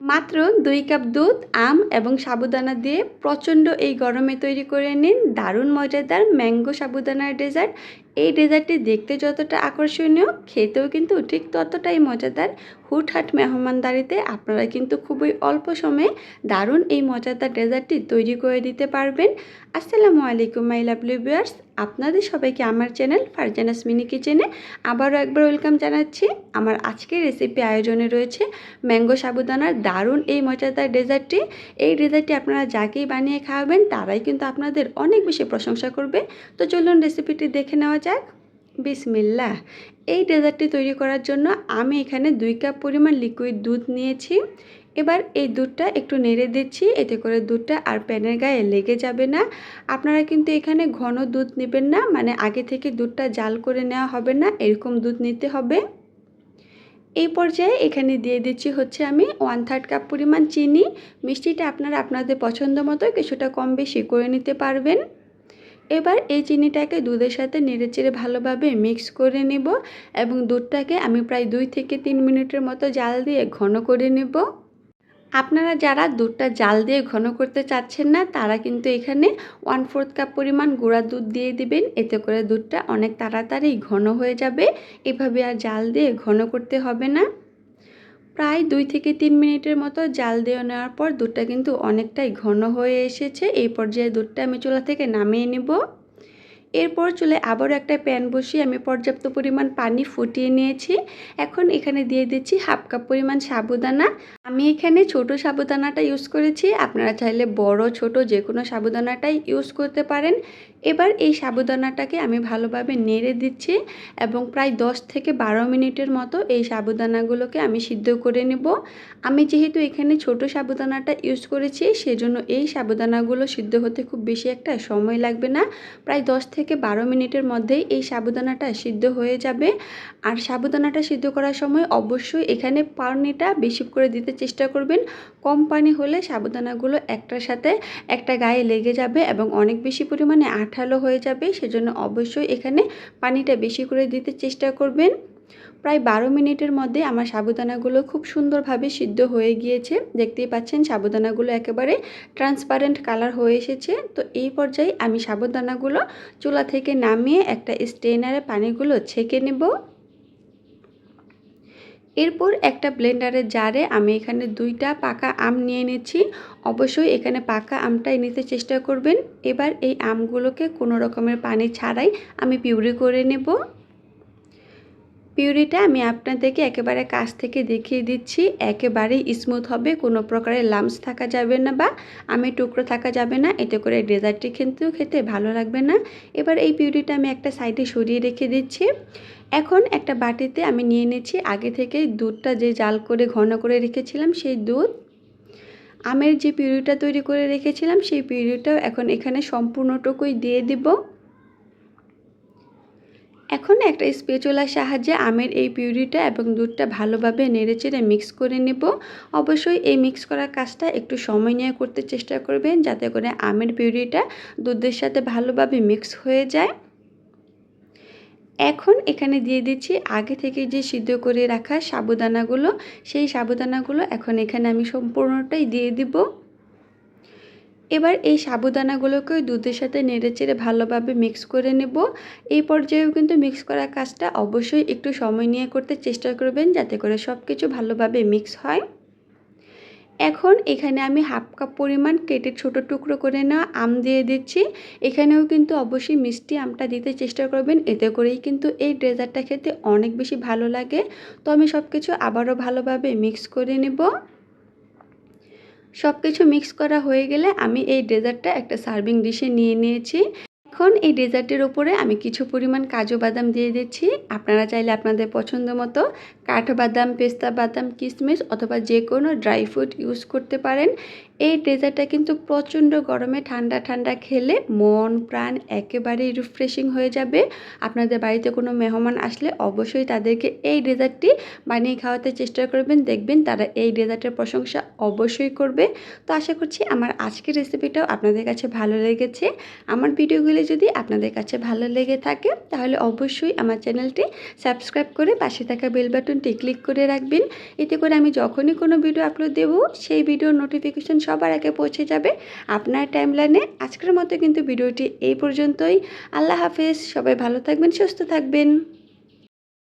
মাত্র ২ কাপ দুধ, আম এবং সাবুদানা দিয়ে প্রচণ্ড এই গরমে তৈরি করে নিন দারুণ মজাদার ম্যাঙ্গো সাবুদানার ডেজার্ট। এই ডেজার্টটি দেখতে যতটা আকর্ষণীয়, খেতেও কিন্তু ঠিক ততটাই মজাদার। হুটহাট মেহমানদারিতে আপনারা কিন্তু খুবই অল্প সময়ে দারুণ এই মজাদার ডেজার্টটি তৈরি করে দিতে পারবেন। আসসালামু আলাইকুম মাই লাভলি ভিউয়ার্স, আপনাদের সবাইকে আমার চ্যানেল ফারজানাস মিনি কিচেনে আবারও একবার ওয়েলকাম জানাচ্ছি। আমার আজকের রেসিপি আয়োজনে রয়েছে ম্যাঙ্গো সাবুদানার দারুণ এই মজাদার ডেজার্টটি। এই ডেজার্টটি আপনারা যাকেই বানিয়ে খাওয়াবেন তারাই কিন্তু আপনাদের অনেক বেশি প্রশংসা করবে। তো চলুন রেসিপিটি দেখে নেওয়া যাক। বিসমিল্লাহ। এই ডেজার্টটি তৈরি করার জন্য আমি এখানে 2 কাপ পরিমাণ লিকুইড দুধ নিয়েছি। এবার এই দুধটা একটু নেড়ে দিচ্ছি, এতে করে দুধটা আর প্যানের গায়ে লেগে যাবে না। আপনারা কিন্তু এখানে ঘন দুধ নেবেন না, মানে আগে থেকে দুধটা জাল করে নেওয়া হবে না, এরকম দুধ নিতে হবে। এই পর্যায়ে এখানে দিয়ে দিচ্ছি হচ্ছে আমি 1/3 কাপ পরিমাণ চিনি। মিষ্টিটা আপনারা আপনাদের পছন্দ মতো কিছুটা কম বেশি করে নিতে পারবেন। এবার এই চিনিটাকে দুধের সাথে নেড়েচেড়ে ভালোভাবে মিক্স করে নেব এবং দুধটাকে আমি প্রায় 2 থেকে 3 মিনিটের মতো জাল দিয়ে ঘন করে নেব। আপনারা যারা দুধটা জাল দিয়ে ঘন করতে চাচ্ছেন না তারা কিন্তু এখানে 1/4 কাপ পরিমাণ গুঁড়া দুধ দিয়ে দিবেন, এতে করে দুধটা অনেক তাড়াতাড়ি ঘন হয়ে যাবে। এভাবে আর জাল দিয়ে ঘন করতে হবে না। প্রায় 2 থেকে 3 মিনিটের মতো জাল দিয়ে নেওয়ার পর দুধটা কিন্তু অনেকটাই ঘন হয়ে এসেছে। এই পর্যায়ে দুধটা আমি চুলা থেকে নামিয়ে নেব। এরপর চুলে আবারও একটা প্যান বসিয়ে আমি পর্যাপ্ত পরিমাণ পানি ফুটিয়ে নিয়েছি। এখন এখানে দিয়ে দিচ্ছি 1/2 কাপ পরিমাণ সাবুদানা। আমি এখানে ছোট সাবুদানাটা ইউজ করেছি, আপনারা চাইলে বড় ছোট যে কোনো সাবুদানাটাই ইউজ করতে পারেন। এবার এই সাবুদানাটাকে আমি ভালোভাবে নেড়ে দিচ্ছি এবং প্রায় 10 থেকে 12 মিনিটের মতো এই সাবুদানাগুলোকে আমি সিদ্ধ করে নেব। আমি যেহেতু এখানে ছোট সাবুদানাটা ইউজ করেছি সেজন্য এই সাবুদানাগুলো সিদ্ধ হতে খুব বেশি একটা সময় লাগবে না। প্রায় 10 থেকে 12 মিনিটের মধ্যেই এই সাবুদানাটা সিদ্ধ হয়ে যাবে। আর সাবুদানাটা সিদ্ধ করার সময় অবশ্যই এখানে পানিটা বেশি করে দিতে চেষ্টা করবেন। কম পানি হলে সাবুদানাগুলো একটার সাথে একটা গায়ে লেগে যাবে এবং অনেক বেশি পরিমাণে আঠালো হয়ে যাবে, সেজন্য অবশ্যই এখানে পানিটা বেশি করে দিতে চেষ্টা করবেন। প্রায় 12 মিনিটের মধ্যে আমার সাবুদানাগুলো খুব সুন্দরভাবে সিদ্ধ হয়ে গিয়েছে। দেখতেই পাচ্ছেন সাবুদানাগুলো একেবারে ট্রান্সপারেন্ট কালার হয়ে এসেছে। তো এই পর্যায়ে আমি সাবুদানাগুলো চুলা থেকে নামিয়ে একটা স্ট্রেনারে পানিগুলো ছেঁকে নেব। এরপর একটা ব্লেন্ডারের জারে আমি এখানে 2টা পাকা আম নিয়ে নিচ্ছি। অবশ্যই এখানে পাকা আমটাই নিতে চেষ্টা করবেন। এবার এই আমগুলোকে কোনো রকমের পানি ছাড়াই আমি পিউরি করে নেব। পিউরিটা আমি আপনাদেরকে একেবারে কাছ থেকে দেখিয়ে দিচ্ছি, একেবারেই স্মুথ হবে, কোনো প্রকারের লাম্পস থাকা যাবে না বা আমের টুকরো থাকা যাবে না, এতে করে ডেজার্টটি কিন্তু খেতে ভালো লাগবে না। এবার এই পিউরিটা আমি একটা সাইডে সরিয়ে রেখে দিচ্ছি। এখন একটা বাটিতে আমি নিয়ে নিচ্ছি আগে থেকে দুধটা যে জাল করে ঘন করে রেখেছিলাম সেই দুধ। আমের যে পিউরিটা তৈরি করে রেখেছিলাম সেই পিউরিটাও এখন এখানে সম্পূর্ণটুকুই দিয়ে দিব। এখন একটা স্প্যাচুলার সাহায্যে আমের এই পিউরিটা এবং দুধটা ভালোভাবে নেড়েচেড়ে মিক্স করে নেব। অবশ্যই এই মিক্স করার কাজটা একটু সময় নিয়ে করতে চেষ্টা করবেন, যাতে করে আমের পিউরিটা দুধের সাথে ভালোভাবে মিক্স হয়ে যায়। এখন এখানে দিয়ে দিচ্ছি আগে থেকে যে সিদ্ধ করে রাখা সাবুদানাগুলো, সেই সাবুদানাগুলো এখন এখানে আমি সম্পূর্ণটাই দিয়ে দিব। এবার এই সাবুদানাগুলোকে দুধের সাথে নেড়েচেড়ে ভালোভাবে মিক্স করে নেব। এই পর্যায়েও কিন্তু মিক্স করার কাজটা অবশ্যই একটু সময় নিয়ে করতে চেষ্টা করবেন, যাতে করে সব কিছু ভালোভাবে মিক্স হয়। এখন এখানে আমি 1/2 কাপ পরিমাণ কেটে ছোট টুকরো করে নেওয়া আম দিয়ে দিচ্ছি। এখানেও কিন্তু অবশ্যই মিষ্টি আমটা দিতে চেষ্টা করবেন, এতে করেই কিন্তু এই ডেজার্টটা খেতে অনেক বেশি ভালো লাগে। তো আমি সব কিছু আবারও ভালোভাবে মিক্স করে নেব। সব কিছু মিক্স করা হয়ে গেলে আমি এই ডেজার্টটা একটা সার্ভিং ডিশে নিয়ে নিয়েছি। এখন এই ডেজার্টের উপরে আমি কিছু পরিমাণ কাজু বাদাম দিয়ে দিচ্ছি। আপনারা চাইলে আপনাদের পছন্দ মতো কাঠবাদাম, পেস্তা বাদাম, কিশমিশ অথবা যে কোনো ড্রাই ফ্রুট ইউজ করতে পারেন। এই ডেজার্টটা কিন্তু প্রচণ্ড গরমে ঠান্ডা ঠান্ডা খেলে মন প্রাণ একেবারেই রিফ্রেশিং হয়ে যাবে। আপনাদের বাড়িতে কোনো মেহমান আসলে অবশ্যই তাদেরকে এই ডেজার্টটি বানিয়ে খাওয়াতে চেষ্টা করবেন, দেখবেন তারা এই ডেজার্টের প্রশংসা অবশ্যই করবে। তো আশা করছি আমার আজকের রেসিপিটাও আপনাদের কাছে ভালো লেগেছে। আমার ভিডিওগুলি যদি আপনাদের কাছে ভালো লেগে থাকে তাহলে অবশ্যই আমার চ্যানেলটি সাবস্ক্রাইব করে পাশে থাকা বেল বাটনটি ক্লিক করে রাখবেন। এতে করে আমি যখনই কোনো ভিডিও আপলোড দেব সেই ভিডিওর নোটিফিকেশন সবার আগে পৌঁছে যাবে আপনার টাইমলাইনে। আজকের মতো কিন্তু ভিডিওটি এই পর্যন্তই। আল্লাহ হাফেজ, সবাই ভালো থাকবেন, সুস্থ থাকবেন।